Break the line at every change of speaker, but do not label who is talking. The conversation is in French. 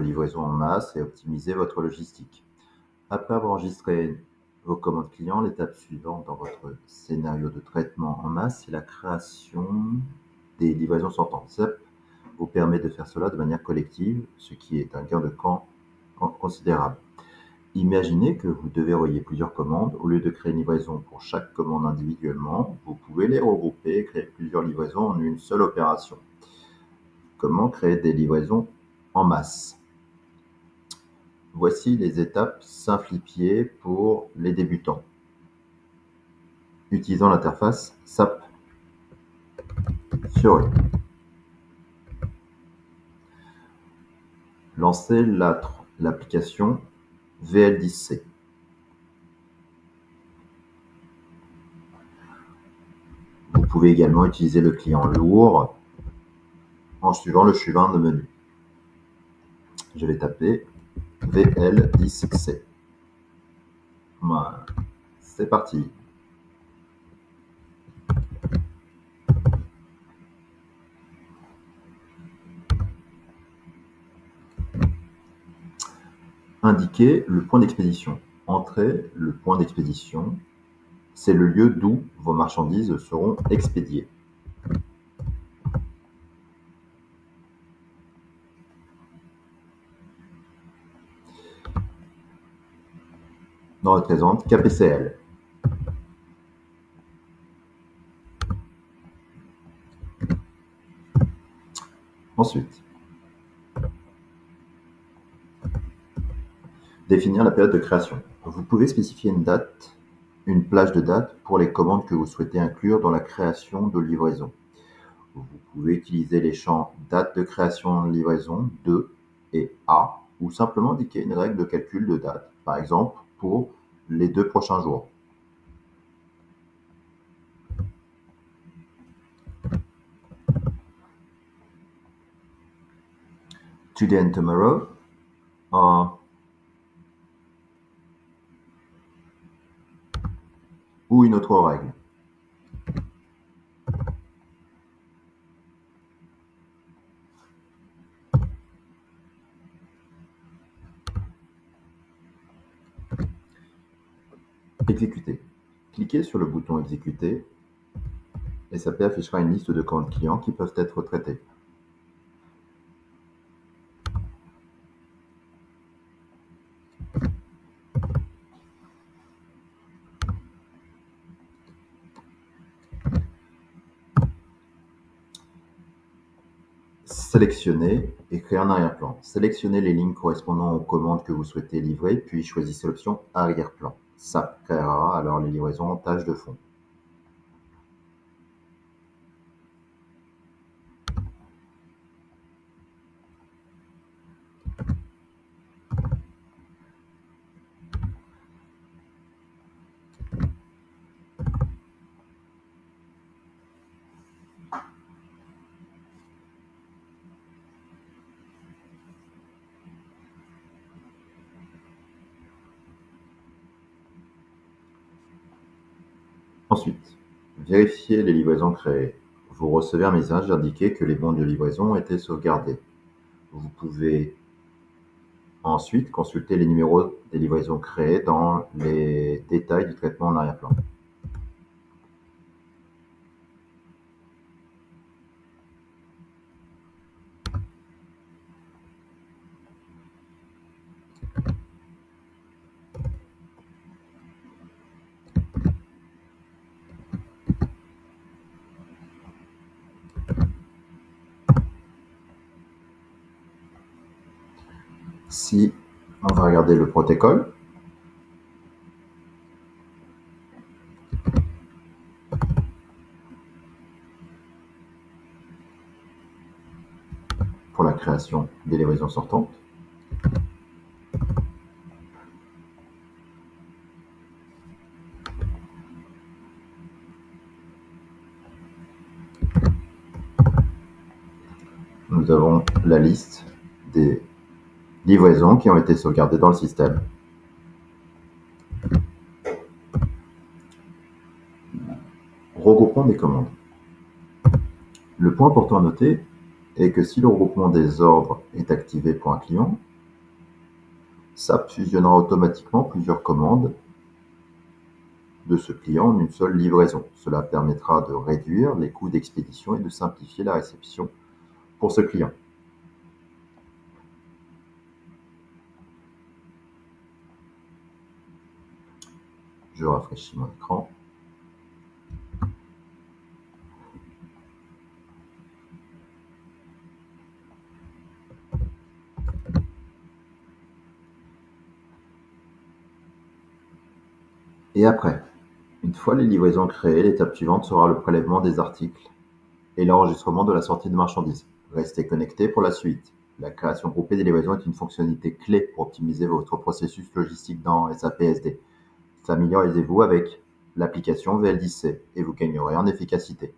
livraisons en masse et optimiser votre logistique. Après avoir enregistré vos commandes clients, l'étape suivante dans votre scénario de traitement en masse, c'est la création des livraisons sortantes. Ça vous permet de faire cela de manière collective, ce qui est un gain de temps considérable. Imaginez que vous devez relier plusieurs commandes. Au lieu de créer une livraison pour chaque commande individuellement, vous pouvez les regrouper et créer plusieurs livraisons en une seule opération. Comment créer des livraisons en masse? Voici les étapes simplifiées pour les débutants. Utilisant l'interface SAP Fiori. Lancez l'application VL10C. Vous pouvez également utiliser le client lourd en suivant le chemin de menu. Je vais taper VL10C. Voilà, c'est parti. Indiquez le point d'expédition. Entrez le point d'expédition. C'est le lieu d'où vos marchandises seront expédiées. On représente KPCL. Ensuite, définir la période de création. Vous pouvez spécifier une date, une plage de date pour les commandes que vous souhaitez inclure dans la création de livraison. Vous pouvez utiliser les champs date de création de livraison, de et à, ou simplement indiquer une règle de calcul de date, par exemple pour les 2 prochains jours. Today and tomorrow. Ou une autre règle. Exécuter. Cliquez sur le bouton Exécuter et SAP affichera une liste de commandes clients qui peuvent être traitées. Sélectionnez et créer un arrière-plan. Sélectionnez les lignes correspondant aux commandes que vous souhaitez livrer, puis choisissez l'option arrière-plan. Ça créera alors les livraisons en tâche de fond. Ensuite, vérifiez les livraisons créées. Vous recevez un message indiquant que les bons de livraison ont été sauvegardés. Vous pouvez ensuite consulter les numéros des livraisons créées dans les détails du traitement en arrière-plan. Si on va regarder le protocole, pour la création des livraisons sortantes, nous avons la liste des livraisons qui ont été sauvegardées dans le système. Regroupement des commandes. Le point important à noter est que si le regroupement des ordres est activé pour un client, SAP fusionnera automatiquement plusieurs commandes de ce client en une seule livraison. Cela permettra de réduire les coûts d'expédition et de simplifier la réception pour ce client. Je rafraîchis mon écran. Et après, une fois les livraisons créées, l'étape suivante sera le prélèvement des articles et l'enregistrement de la sortie de marchandises. Restez connectés pour la suite. La création groupée des livraisons est une fonctionnalité clé pour optimiser votre processus logistique dans SAP SD. Familiarisez-vous avec l'application VL10C et vous gagnerez en efficacité.